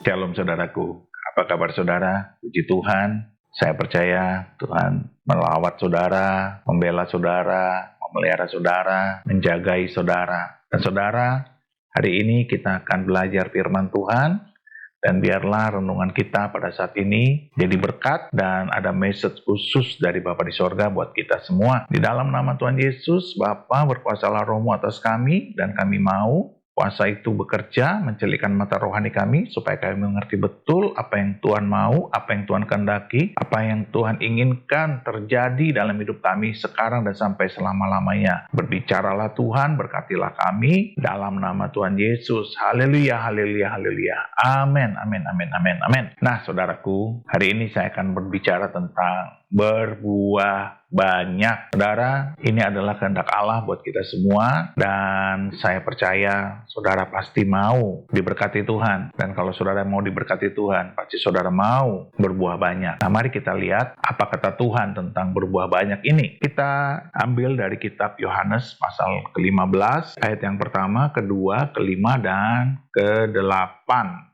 Shalom saudaraku, apa kabar saudara? Puji Tuhan, saya percaya Tuhan melawat saudara, membela saudara, memelihara saudara, menjagai saudara. Dan saudara, hari ini kita akan belajar firman Tuhan, dan biarlah renungan kita pada saat ini jadi berkat dan ada message khusus dari Bapa di sorga buat kita semua. Di dalam nama Tuhan Yesus, Bapa berkuasalah rohmu atas kami, dan kami mau kuasa itu bekerja, mencelikkan mata rohani kami, supaya kami mengerti betul apa yang Tuhan mau, apa yang Tuhan kehendaki, apa yang Tuhan inginkan terjadi dalam hidup kami sekarang dan sampai selama-lamanya. Berbicaralah Tuhan, berkatilah kami, dalam nama Tuhan Yesus. Haleluya, haleluya, haleluya. Amin, amin, amin, amin, amin. Nah, saudaraku, hari ini saya akan berbicara tentang berbuah banyak. Saudara, ini adalah kehendak Allah buat kita semua, dan saya percaya saudara pasti mau diberkati Tuhan. Dan kalau saudara mau diberkati Tuhan, pasti saudara mau berbuah banyak. Nah, mari kita lihat apa kata Tuhan tentang berbuah banyak ini. Kita ambil dari kitab Yohanes pasal ke-15, ayat yang pertama, kedua, kelima, dan ke-8.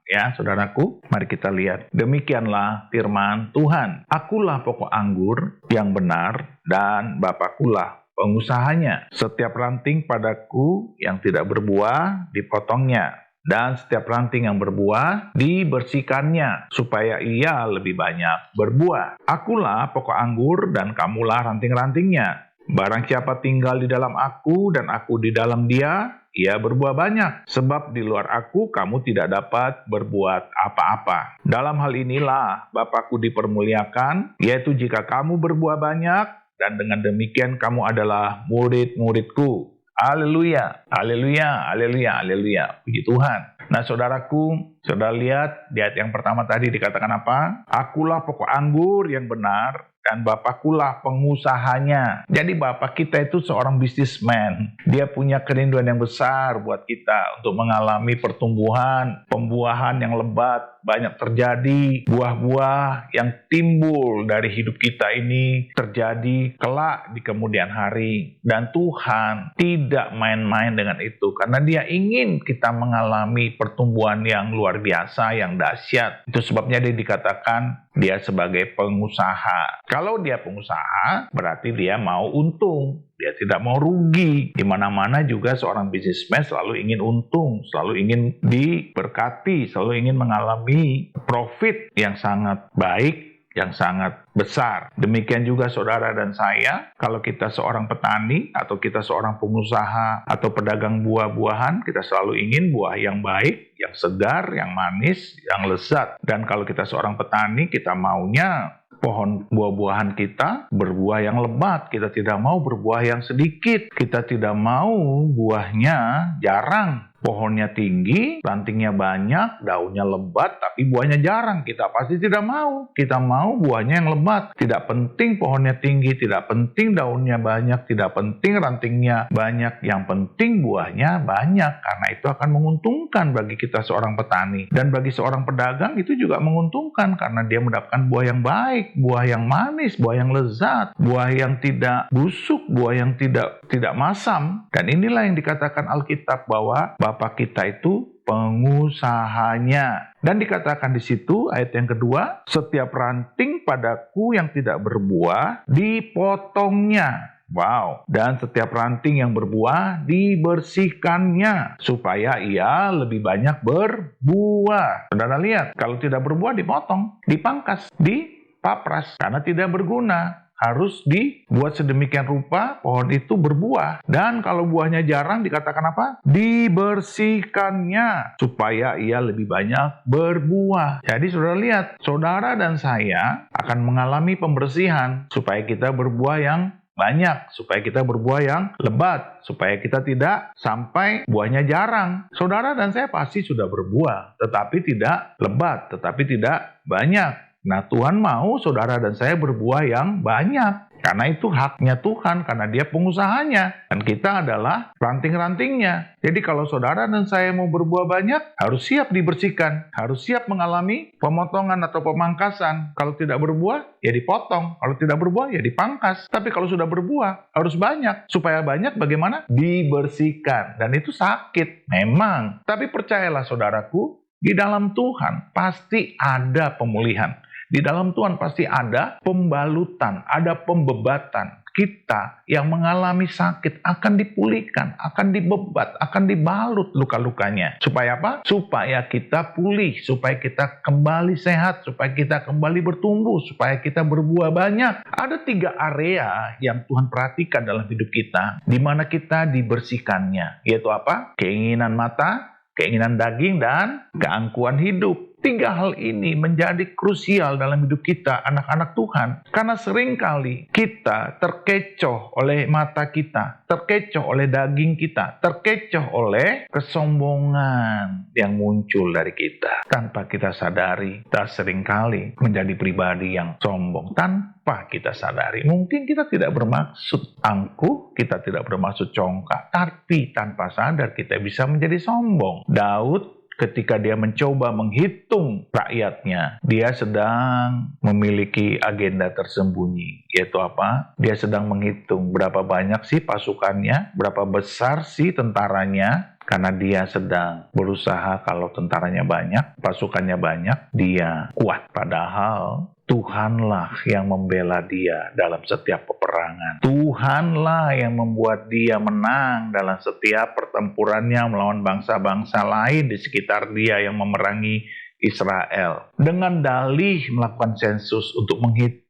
Ya, saudaraku, mari kita lihat. Demikianlah firman Tuhan. Akulah pokok anggur yang benar, dan Bapakulah pengusahanya. Setiap ranting padaku yang tidak berbuah, dipotongnya. Dan setiap ranting yang berbuah, dibersihkannya, supaya ia lebih banyak berbuah. Akulah pokok anggur, dan kamulah ranting-rantingnya. Barang siapa tinggal di dalam aku, dan aku di dalam dia, ia berbuah banyak, sebab di luar aku kamu tidak dapat berbuat apa-apa. Dalam hal inilah Bapakku dipermuliakan, yaitu jika kamu berbuah banyak, dan dengan demikian kamu adalah murid-muridku. Haleluya, haleluya, haleluya, haleluya. Puji Tuhan. Nah, saudaraku, saudara lihat di ayat yang pertama tadi dikatakan apa? Akulah pokok anggur yang benar, dan Bapakulah pengusahanya. Jadi Bapak kita itu seorang businessman. Dia punya kerinduan yang besar buat kita untuk mengalami pertumbuhan, pembuahan yang lebat, banyak terjadi, buah-buah yang timbul dari hidup kita ini terjadi kelak di kemudian hari. Dan Tuhan tidak main-main dengan itu, karena Dia ingin kita mengalami pertumbuhan yang luar biasa, yang dahsyat. Itu sebabnya Dia dikatakan Dia sebagai pengusaha. Kalau Dia pengusaha, berarti Dia mau untung. Dia tidak mau rugi. Di mana-mana juga seorang bisnismen selalu ingin untung, selalu ingin diberkati, selalu ingin mengalami profit yang sangat baik, yang sangat besar. Demikian juga saudara dan saya, kalau kita seorang petani, atau kita seorang pengusaha, atau pedagang buah-buahan, kita selalu ingin buah yang baik, yang segar, yang manis, yang lezat. Dan kalau kita seorang petani, kita maunya pohon buah-buahan kita berbuah yang lebat. Kita tidak mau berbuah yang sedikit. Kita tidak mau buahnya jarang. Pohonnya tinggi, rantingnya banyak, daunnya lebat, tapi buahnya jarang. Kita pasti tidak mau. Kita mau buahnya yang lebat. Tidak penting pohonnya tinggi, tidak penting daunnya banyak, tidak penting rantingnya banyak. Yang penting buahnya banyak, karena itu akan menguntungkan bagi kita seorang petani. Dan bagi seorang pedagang itu juga menguntungkan, karena dia mendapatkan buah yang baik, buah yang manis, buah yang lezat, buah yang tidak busuk, buah yang tidak masam. Dan inilah yang dikatakan Alkitab bahwa Bapak kita itu pengusahanya. Dan dikatakan di situ ayat yang kedua, setiap ranting padaku yang tidak berbuah, dipotongnya. Wow. Dan setiap ranting yang berbuah, dibersihkannya, supaya ia lebih banyak berbuah. Saudara lihat, kalau tidak berbuah dipotong, dipangkas, dipapras, karena tidak berguna. Harus dibuat sedemikian rupa pohon itu berbuah. Dan kalau buahnya jarang, dikatakan apa? Dibersihkannya, supaya ia lebih banyak berbuah. Jadi saudara lihat, saudara dan saya akan mengalami pembersihan, supaya kita berbuah yang banyak, supaya kita berbuah yang lebat, supaya kita tidak sampai buahnya jarang. Saudara dan saya pasti sudah berbuah, tetapi tidak lebat, tetapi tidak banyak. Nah, Tuhan mau saudara dan saya berbuah yang banyak. Karena itu haknya Tuhan, karena Dia pengusahanya. Dan kita adalah ranting-rantingnya. Jadi kalau saudara dan saya mau berbuah banyak, harus siap dibersihkan. Harus siap mengalami pemotongan atau pemangkasan. Kalau tidak berbuah, ya dipotong. Kalau tidak berbuah, ya dipangkas. Tapi kalau sudah berbuah, harus banyak. Supaya banyak bagaimana? Dibersihkan. Dan itu sakit, memang. Tapi percayalah saudaraku, Di dalam Tuhan pasti ada pemulihan. Di dalam Tuhan pasti ada pembalutan, ada pembebatan. Kita yang mengalami sakit akan dipulihkan, akan dibebat, akan dibalut luka-lukanya. Supaya apa? Supaya kita pulih, supaya kita kembali sehat, supaya kita kembali bertumbuh, supaya kita berbuah banyak. Ada 3 area yang Tuhan perhatikan dalam hidup kita, di mana kita dibersihkannya. Yaitu apa? Keinginan mata, keinginan daging, dan keangkuhan hidup. 3 hal ini menjadi krusial dalam hidup kita, anak-anak Tuhan. Karena seringkali kita terkecoh oleh mata kita, terkecoh oleh daging kita, terkecoh oleh kesombongan yang muncul dari kita. Tanpa kita sadari, kita seringkali menjadi pribadi yang sombong. Tanpa kita sadari, mungkin kita tidak bermaksud angkuh, kita tidak bermaksud congkak, tapi tanpa sadar kita bisa menjadi sombong. Daud ketika dia mencoba menghitung rakyatnya, dia sedang memiliki agenda tersembunyi. Yaitu apa? Dia sedang menghitung berapa banyak sih pasukannya, berapa besar sih tentaranya, karena dia sedang berusaha kalau tentaranya banyak, pasukannya banyak, dia kuat. Padahal Tuhanlah yang membela dia dalam setiap peperangan. Tuhanlah yang membuat dia menang dalam setiap pertempurannya melawan bangsa-bangsa lain di sekitar dia yang memerangi Israel. Dengan dalih melakukan sensus untuk menghitung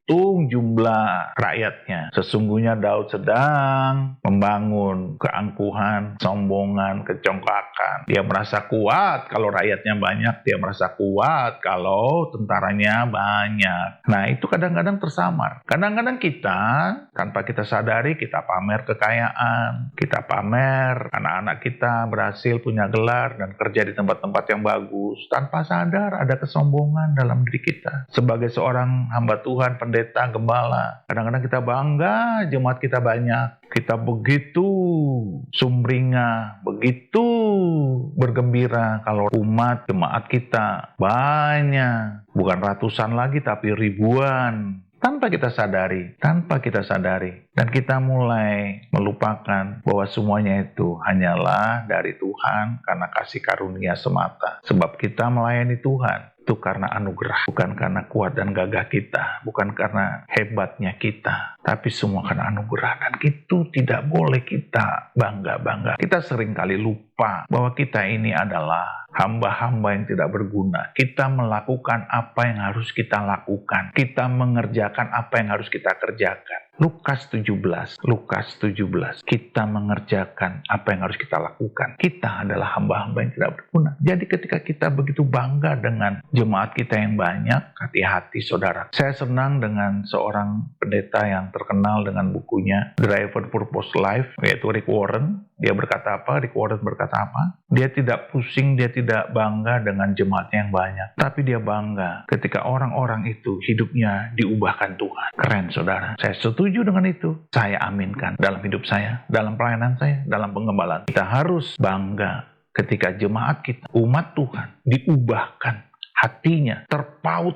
jumlah rakyatnya. Sesungguhnya Daud sedang membangun keangkuhan, sombongan, kecongkakan. Dia merasa kuat kalau rakyatnya banyak, dia merasa kuat kalau tentaranya banyak. Nah, itu kadang-kadang tersamar. Kadang-kadang kita, tanpa kita sadari, kita pamer kekayaan, kita pamer anak-anak kita berhasil punya gelar dan kerja di tempat-tempat yang bagus. Tanpa sadar ada kesombongan dalam diri kita. Sebagai seorang hamba Tuhan, pendeta, gembala, kadang-kadang kita bangga jemaat kita banyak. Kita begitu sumringah, begitu bergembira kalau umat jemaat kita banyak. Bukan ratusan lagi, tapi ribuan. Tanpa kita sadari. Dan kita mulai melupakan bahwa semuanya itu hanyalah dari Tuhan karena kasih karunia semata. Sebab kita melayani Tuhan itu karena anugerah, bukan karena kuat dan gagah kita, bukan karena hebatnya kita, tapi semua karena anugerah. Dan itu tidak boleh kita bangga-bangga. Kita seringkali lupa bahwa kita ini adalah hamba-hamba yang tidak berguna. Kita melakukan apa yang harus kita lakukan. Kita mengerjakan apa yang harus kita kerjakan. Lukas 17. Kita mengerjakan apa yang harus kita lakukan. Kita adalah hamba-hamba yang tidak berguna. Jadi ketika kita begitu bangga dengan jemaat kita yang banyak, hati-hati saudara. Saya senang dengan seorang pendeta yang terkenal dengan bukunya Driven Purpose Life, yaitu Rick Warren. Dia berkata apa? Rick Warren berkata apa? Dia tidak pusing, dia tidak bangga dengan jemaatnya yang banyak. Tapi dia bangga ketika orang-orang itu hidupnya diubahkan Tuhan. Keren saudara. Saya setuju dengan itu. Saya aminkan dalam hidup saya, dalam pelayanan saya, dalam pengembalaan. Kita harus bangga ketika jemaat kita, umat Tuhan, diubahkan. Hatinya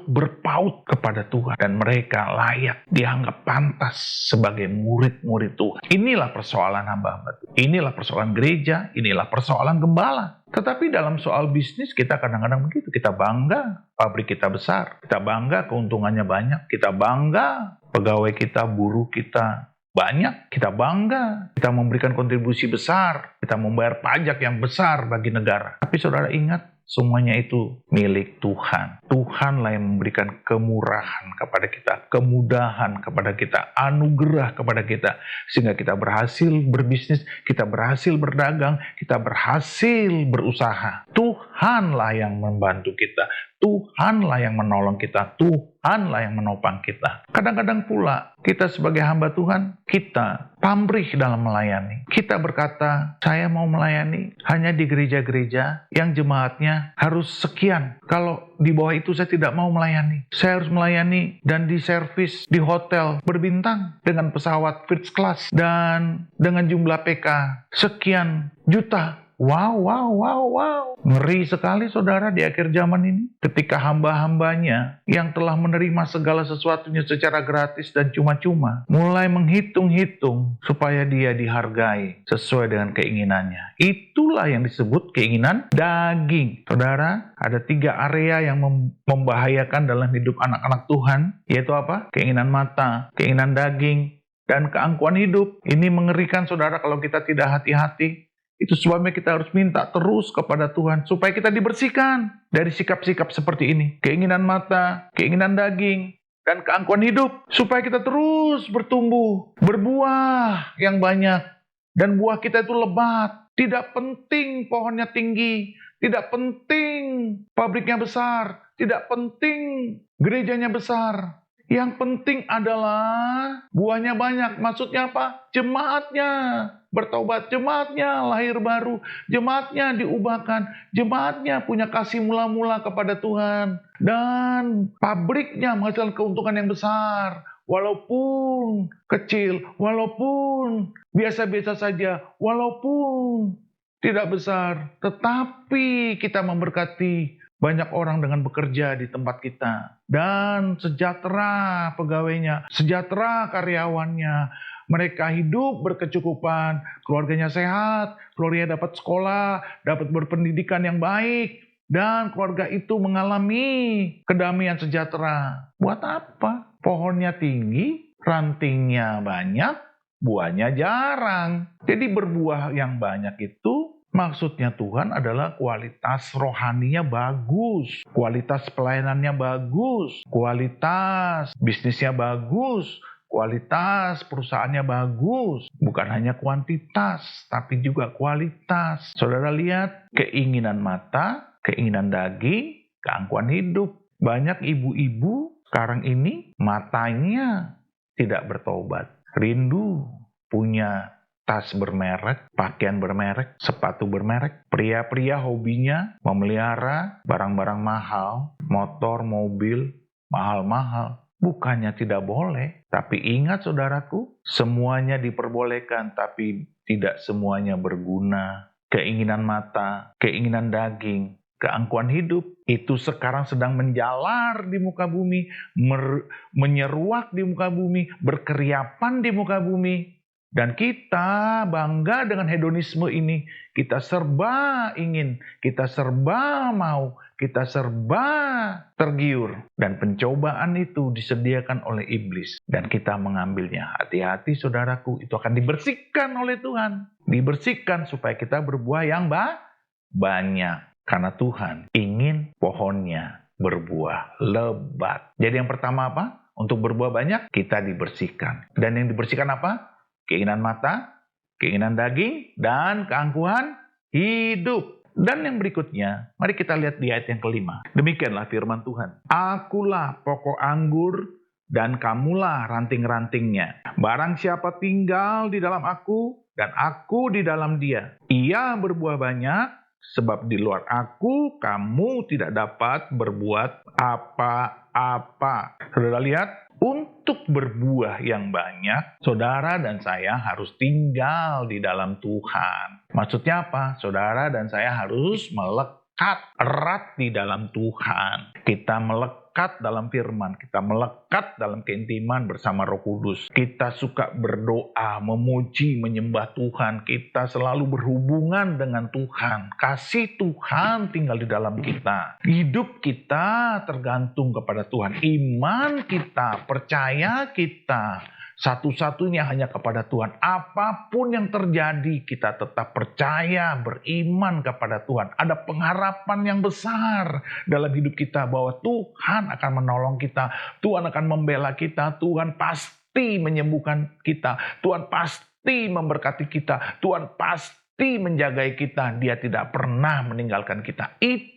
berpaut kepada Tuhan. Dan mereka layak, dianggap pantas sebagai murid-murid Tuhan. Inilah persoalan hamba-hamba Tuhan. Inilah persoalan gereja, inilah persoalan gembala. Tetapi dalam soal bisnis kita kadang-kadang begitu. Kita bangga pabrik kita besar. Kita bangga keuntungannya banyak. Kita bangga pegawai kita, buruh kita banyak. Kita bangga. Kita memberikan kontribusi besar. Kita membayar pajak yang besar bagi negara. Tapi saudara ingat, semuanya itu milik Tuhan. Tuhanlah yang memberikan kemurahan kepada kita, kemudahan kepada kita, anugerah kepada kita. Sehingga kita berhasil berbisnis, kita berhasil berdagang, kita berhasil berusaha. Tuhanlah yang membantu kita. Tuhanlah yang menolong kita. Tuhanlah yang menopang kita. Kadang-kadang pula kita sebagai hamba Tuhan, kita pamrih dalam melayani. Kita berkata, saya mau melayani hanya di gereja-gereja yang jemaatnya harus sekian. Kalau di bawah itu saya tidak mau melayani. Saya harus melayani dan di servis di hotel berbintang dengan pesawat first class dan dengan jumlah PK sekian juta. Wow, wow, wow, wow. Ngeri sekali saudara di akhir zaman ini. Ketika hamba-hambanya yang telah menerima segala sesuatunya secara gratis dan cuma-cuma, mulai menghitung-hitung supaya dia dihargai sesuai dengan keinginannya. Itulah yang disebut keinginan daging. Saudara, ada 3 area yang membahayakan dalam hidup anak-anak Tuhan, yaitu apa? Keinginan mata, keinginan daging, dan keangkuhan hidup. Ini mengerikan saudara kalau kita tidak hati-hati. Itu sebabnya kita harus minta terus kepada Tuhan supaya kita dibersihkan dari sikap-sikap seperti ini. Keinginan mata, keinginan daging, dan keangkuhan hidup. Supaya kita terus bertumbuh, berbuah yang banyak. Dan buah kita itu lebat. Tidak penting pohonnya tinggi, tidak penting pabriknya besar, tidak penting gerejanya besar. Yang penting adalah buahnya banyak. Maksudnya apa? Jemaatnya bertobat, jemaatnya lahir baru, jemaatnya diubahkan, jemaatnya punya kasih mula-mula kepada Tuhan. Dan pabriknya menghasilkan keuntungan yang besar. Walaupun kecil, walaupun biasa-biasa saja, walaupun tidak besar. Tetapi kita memberkati banyak orang dengan bekerja di tempat kita. Dan sejahtera pegawainya, sejahtera karyawannya. Mereka hidup berkecukupan, keluarganya sehat, keluarganya dapat sekolah, dapat berpendidikan yang baik. Dan keluarga itu mengalami kedamaian sejahtera. Buat apa? Pohonnya tinggi, rantingnya banyak, buahnya jarang. Jadi berbuah yang banyak itu maksudnya Tuhan adalah kualitas rohaninya bagus, kualitas pelayanannya bagus, kualitas bisnisnya bagus, kualitas perusahaannya bagus. Bukan hanya kuantitas, tapi juga kualitas. Saudara lihat, keinginan mata, keinginan daging, keangkuhan hidup. Banyak ibu-ibu sekarang ini matanya tidak bertobat. Rindu punya tas bermerek, pakaian bermerek, sepatu bermerek. Pria-pria hobinya memelihara barang-barang mahal, motor, mobil, mahal-mahal. Bukannya tidak boleh, tapi ingat saudaraku, semuanya diperbolehkan, tapi tidak semuanya berguna. Keinginan mata, keinginan daging, keangkuhan hidup, itu sekarang sedang menjalar di muka bumi, menyeruak di muka bumi, berkeriapan di muka bumi. Dan kita bangga dengan hedonisme ini. Kita serba ingin, kita serba mau, kita serba tergiur. Dan pencobaan itu disediakan oleh iblis. Dan kita mengambilnya. Hati-hati saudaraku, itu akan dibersihkan oleh Tuhan. Dibersihkan supaya kita berbuah yang banyak. Karena Tuhan ingin pohonnya berbuah lebat. Jadi yang pertama apa? Untuk berbuah banyak, kita dibersihkan. Dan yang dibersihkan apa? Keinginan mata, keinginan daging, dan keangkuhan hidup. Dan yang berikutnya, mari kita lihat di ayat yang kelima. Demikianlah firman Tuhan. Akulah pokok anggur, dan kamulah ranting-rantingnya. Barang siapa tinggal di dalam aku, dan aku di dalam dia, ia berbuah banyak, sebab di luar aku, kamu tidak dapat berbuat apa-apa. Saudara lihat, untuk berbuah yang banyak, saudara dan saya harus tinggal di dalam Tuhan. Maksudnya apa? Saudara dan saya harus melekat erat di dalam Tuhan. Kita melekat dalam firman, kita melekat dalam keintiman bersama Roh Kudus. Kita suka berdoa, memuji, menyembah Tuhan. Kita selalu berhubungan dengan Tuhan. Kasih Tuhan tinggal di dalam kita. Hidup kita tergantung kepada Tuhan. Iman kita, percaya kita, satu-satunya hanya kepada Tuhan. Apapun yang terjadi, kita tetap percaya, beriman kepada Tuhan. Ada pengharapan yang besar dalam hidup kita bahwa Tuhan akan menolong kita. Tuhan akan membela kita. Tuhan pasti menyembuhkan kita. Tuhan pasti memberkati kita. Tuhan pasti menjagai kita. Dia tidak pernah meninggalkan kita. Itu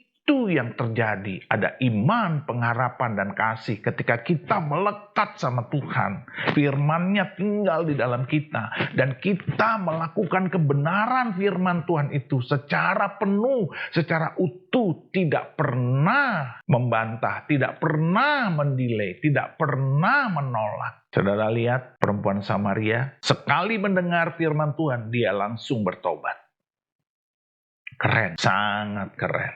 yang terjadi. Ada iman, pengharapan, dan kasih ketika kita melekat sama Tuhan. Firman-Nya tinggal di dalam kita. Dan kita melakukan kebenaran firman Tuhan itu secara penuh, secara utuh. Tidak pernah membantah, tidak pernah mendelay, tidak pernah menolak. Saudara lihat perempuan Samaria, sekali mendengar firman Tuhan, dia langsung bertobat. Keren, sangat keren.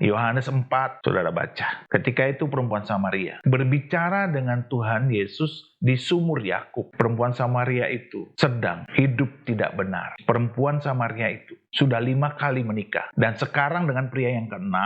Yohanes 4, saudara baca. Ketika itu perempuan Samaria berbicara dengan Tuhan Yesus di sumur Yakub. Perempuan Samaria itu sedang hidup tidak benar. Perempuan Samaria itu sudah 5 kali menikah. Dan sekarang dengan pria yang ke-6,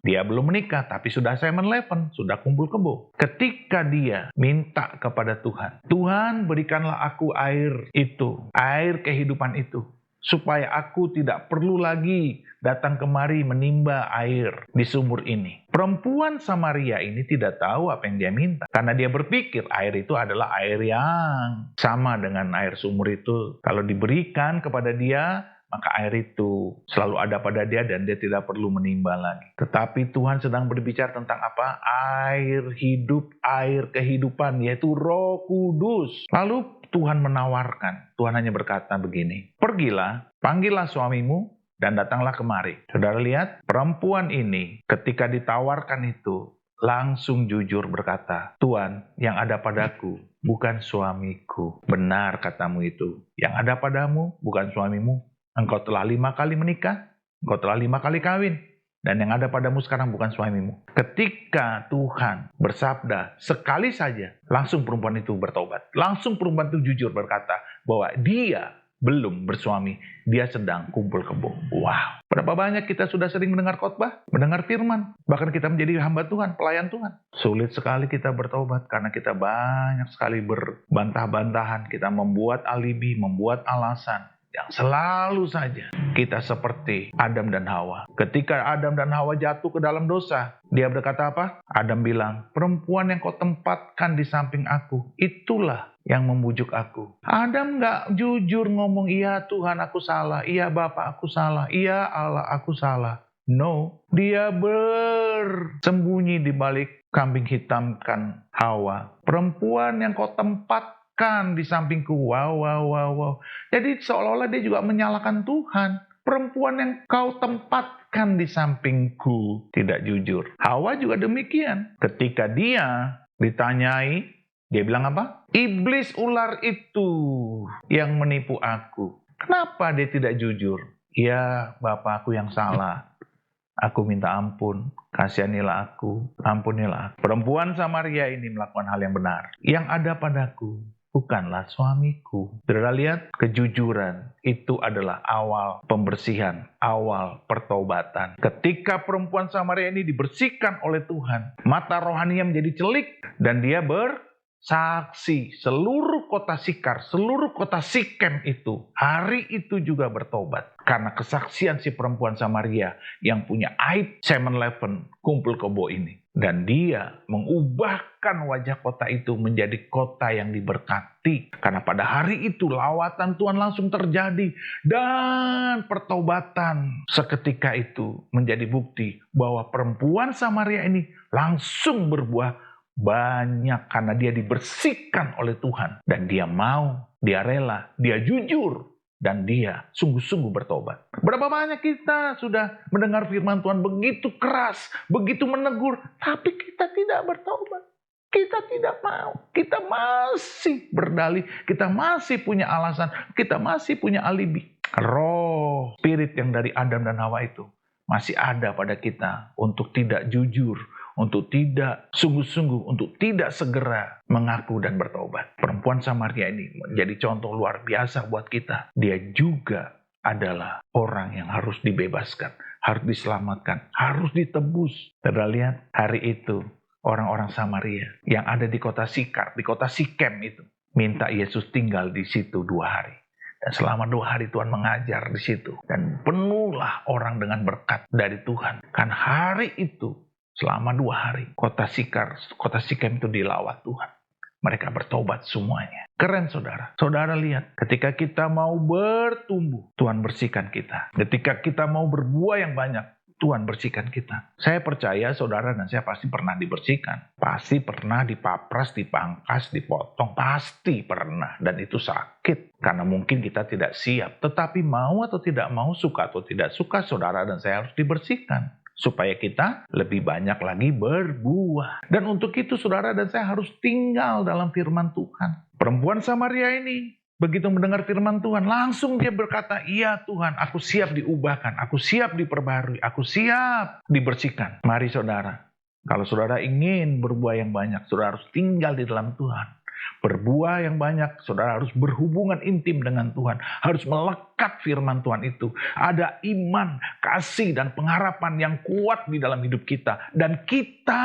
dia belum menikah, tapi sudah 7-Eleven, sudah kumpul kebo. Ketika dia minta kepada Tuhan, Tuhan berikanlah aku air itu, air kehidupan itu, supaya aku tidak perlu lagi datang kemari menimba air di sumur ini. Perempuan Samaria ini tidak tahu apa yang dia minta, karena dia berpikir air itu adalah air yang sama dengan air sumur itu. Kalau diberikan kepada dia, maka air itu selalu ada pada dia dan dia tidak perlu menimba lagi. Tetapi Tuhan sedang berbicara tentang apa? Air hidup, air kehidupan, yaitu Roh Kudus. Lalu Tuhan menawarkan, Tuhan hanya berkata begini, pergilah, panggillah suamimu, dan datanglah kemari. Saudara lihat, perempuan ini ketika ditawarkan itu, langsung jujur berkata, Tuhan, yang ada padaku bukan suamiku. Benar katamu itu, yang ada padamu bukan suamimu. Engkau telah 5 kali menikah, engkau telah 5 kali kawin, dan yang ada padamu sekarang bukan suamimu. Ketika Tuhan bersabda sekali saja, langsung perempuan itu bertobat. Langsung perempuan itu jujur berkata bahwa dia belum bersuami, dia sedang kumpul kebo. Wow, berapa banyak kita sudah sering mendengar khotbah, mendengar firman, bahkan kita menjadi hamba Tuhan, pelayan Tuhan. Sulit sekali kita bertobat karena kita banyak sekali berbantah-bantahan, kita membuat alibi, membuat alasan. Yang selalu saja kita seperti Adam dan Hawa. Ketika Adam dan Hawa jatuh ke dalam dosa, dia berkata apa? Adam bilang, perempuan yang kau tempatkan di samping aku, itulah yang membujuk aku. Adam gak jujur ngomong, iya Tuhan aku salah, iya Bapa aku salah, iya Allah aku salah. No, dia bersembunyi di balik kambing hitamkan Hawa. Perempuan yang kau tempatkan di sampingku. Wow. Jadi seolah-olah dia juga menyalahkan Tuhan. Perempuan yang kau tempatkan di sampingku tidak jujur. Hawa juga demikian. Ketika dia ditanyai, dia bilang apa? Iblis ular itu yang menipu aku. Kenapa dia tidak jujur? Ya, Bapakku yang salah. Aku minta ampun, kasihanilah aku, ampunilah aku. Perempuan Samaria ini melakukan hal yang benar. Yang ada padaku bukanlah suamiku. Saudara lihat, kejujuran itu adalah awal pembersihan, awal pertobatan. Ketika perempuan Samaria ini dibersihkan oleh Tuhan, mata rohaninya menjadi celik dan dia bersaksi. Seluruh kota Sikar, seluruh kota Sikem itu, hari itu juga bertobat. Karena kesaksian si perempuan Samaria yang punya aib 7-Eleven kumpul kebo ini. Dan dia mengubahkan wajah kota itu menjadi kota yang diberkati. Karena pada hari itu lawatan Tuhan langsung terjadi. Dan pertobatan seketika itu menjadi bukti bahwa perempuan Samaria ini langsung berbuah banyak karena dia dibersihkan oleh Tuhan. Dan dia mau, dia rela, dia jujur. Dan dia sungguh-sungguh bertobat. Berapa banyak kita sudah mendengar firman Tuhan begitu keras, begitu menegur, tapi kita tidak bertobat. Kita tidak mau. Kita masih berdalih, kita masih punya alasan, kita masih punya alibi. Roh, spirit yang dari Adam dan Hawa itu masih ada pada kita untuk tidak jujur, untuk tidak sungguh-sungguh, untuk tidak segera mengaku dan bertobat. Perempuan Samaria ini menjadi contoh luar biasa buat kita. Dia juga adalah orang yang harus dibebaskan, harus diselamatkan, harus ditebus. Saudara lihat, hari itu orang-orang Samaria yang ada di kota Sikar, di kota Sikem itu, minta Yesus tinggal di situ 2 hari. Dan selama 2 hari Tuhan mengajar di situ. Dan penuhlah orang dengan berkat dari Tuhan. Kan hari itu, selama 2 hari, kota Sikar, kota Sikem itu dilawat Tuhan. Mereka bertobat semuanya. Keren saudara. Saudara lihat, ketika kita mau bertumbuh, Tuhan bersihkan kita. Ketika kita mau berbuah yang banyak, Tuhan bersihkan kita. Saya percaya saudara dan saya pasti pernah dibersihkan. Pasti pernah dipapras, dipangkas, dipotong. Pasti pernah. Dan itu sakit. Karena mungkin kita tidak siap. Tetapi mau atau tidak mau, suka atau tidak suka, saudara dan saya harus dibersihkan. Supaya kita lebih banyak lagi berbuah. Dan untuk itu saudara dan saya harus tinggal dalam firman Tuhan. Perempuan Samaria ini begitu mendengar firman Tuhan, langsung dia berkata, iya Tuhan, aku siap diubahkan, aku siap diperbarui, aku siap dibersihkan. Mari saudara, kalau saudara ingin berbuah yang banyak, saudara harus tinggal di dalam Tuhan. Berbuah yang banyak, saudara harus berhubungan intim dengan Tuhan. Harus melekat firman Tuhan itu. Ada iman, kasih, dan pengharapan yang kuat di dalam hidup kita. Dan kita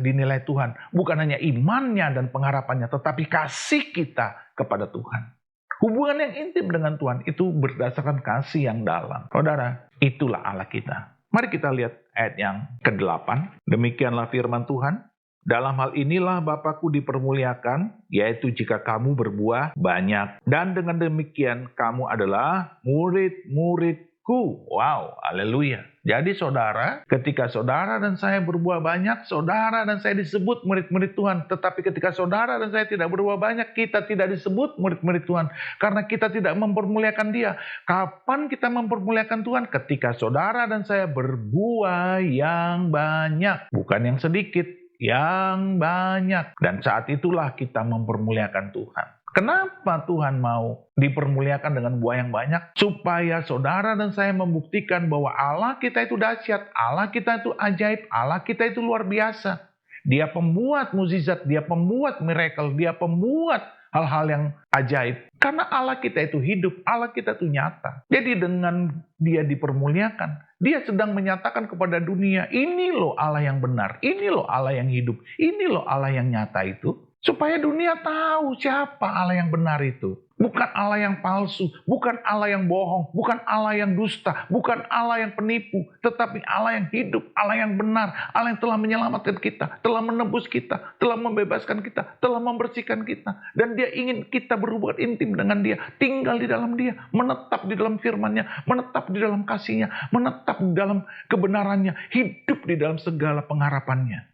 dinilai Tuhan. Bukan hanya imannya dan pengharapannya, tetapi kasih kita kepada Tuhan. Hubungan yang intim dengan Tuhan itu berdasarkan kasih yang dalam. Saudara, itulah Allah kita. Mari kita lihat ayat yang ke-8. Demikianlah firman Tuhan. Dalam hal inilah Bapakku dipermuliakan, yaitu jika kamu berbuah banyak. Dan dengan demikian kamu adalah murid-muridku. Wow, haleluya. Jadi saudara, ketika saudara dan saya berbuah banyak, saudara dan saya disebut murid-murid Tuhan. Tetapi ketika saudara dan saya tidak berbuah banyak, kita tidak disebut murid-murid Tuhan. Karena kita tidak mempermuliakan Dia. Kapan kita mempermuliakan Tuhan? Ketika saudara dan saya berbuah yang banyak. Bukan yang sedikit. Yang banyak. Dan saat itulah kita mempermuliakan Tuhan. Kenapa Tuhan mau dipermuliakan dengan buah yang banyak? Supaya saudara dan saya membuktikan bahwa Allah kita itu dahsyat, Allah kita itu ajaib, Allah kita itu luar biasa. Dia pembuat mukjizat, Dia pembuat miracle, Dia pembuat hal-hal yang ajaib. Karena Allah kita itu hidup, Allah kita itu nyata. Jadi dengan Dia dipermuliakan, Dia sedang menyatakan kepada dunia, ini loh Allah yang benar, ini loh Allah yang hidup, ini loh Allah yang nyata itu. Supaya dunia tahu siapa Allah yang benar itu. Bukan Allah yang palsu, bukan Allah yang bohong, bukan Allah yang dusta, bukan Allah yang penipu, tetapi Allah yang hidup, Allah yang benar, Allah yang telah menyelamatkan kita, telah menebus kita, telah membebaskan kita, telah membersihkan kita. Dan Dia ingin kita berhubungan intim dengan Dia, tinggal di dalam Dia, menetap di dalam firman-Nya, menetap di dalam kasih-Nya, menetap di dalam kebenarannya, hidup di dalam segala pengharapannya.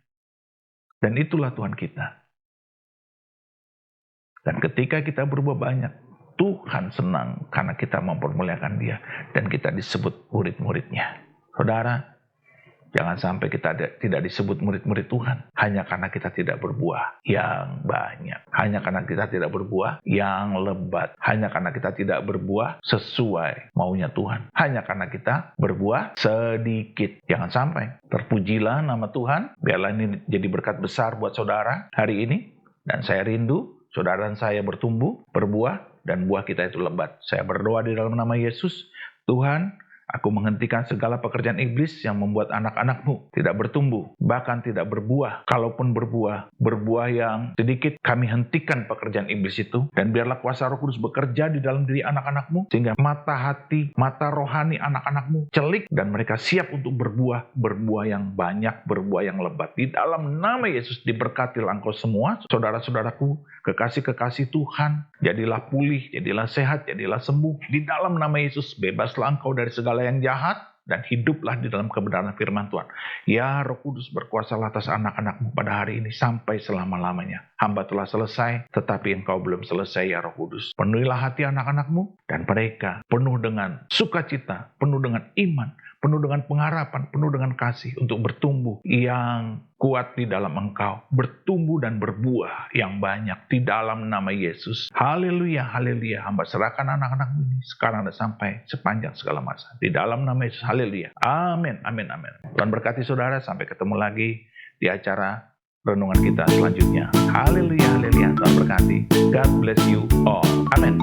Dan itulah Tuhan kita. Dan ketika kita berbuah banyak, Tuhan senang karena kita mempermuliakan Dia. Dan kita disebut murid-muridnya. Saudara, jangan sampai kita tidak disebut murid-murid Tuhan. Hanya karena kita tidak berbuah yang banyak. Hanya karena kita tidak berbuah yang lebat. Hanya karena kita tidak berbuah sesuai maunya Tuhan. Hanya karena kita berbuah sedikit. Jangan sampai. Terpujilah nama Tuhan. Biarlah ini jadi berkat besar buat saudara hari ini. Dan saya rindu saudara dan saya bertumbuh, berbuah, dan buah kita itu lebat. Saya berdoa di dalam nama Yesus, Tuhan, aku menghentikan segala pekerjaan iblis yang membuat anak-anak-Mu tidak bertumbuh, bahkan tidak berbuah. Kalaupun berbuah yang sedikit, kami hentikan pekerjaan iblis itu. Dan biarlah kuasa Roh Kudus bekerja di dalam diri anak-anak-Mu, sehingga mata hati, mata rohani anak-anak-Mu celik, dan mereka siap untuk berbuah yang banyak, berbuah yang lebat. Di dalam nama Yesus diberkatilah engkau semua, saudara-saudaraku, kekasih-kekasih Tuhan, jadilah pulih, jadilah sehat, jadilah sembuh. Di dalam nama Yesus, bebaslah engkau dari segala yang jahat, dan hiduplah di dalam kebenaran firman Tuhan. Ya Roh Kudus, berkuasalah atas anak-anak-Mu pada hari ini sampai selama-lamanya. Hamba telah selesai, tetapi engkau belum selesai ya Roh Kudus. Penuhilah hati anak-anak-Mu, dan mereka penuh dengan sukacita, penuh dengan iman, penuh dengan pengharapan, penuh dengan kasih untuk bertumbuh yang kuat di dalam engkau, bertumbuh dan berbuah yang banyak di dalam nama Yesus. Haleluya, haleluya. Hamba serahkan anak-anak ini sekarang dan sampai sepanjang segala masa. Di dalam nama Yesus, haleluya. Amin, amin, amin. Tuhan berkati saudara, sampai ketemu lagi di acara renungan kita selanjutnya. Haleluya, haleluya. Tuhan berkati. God bless you all. Amin.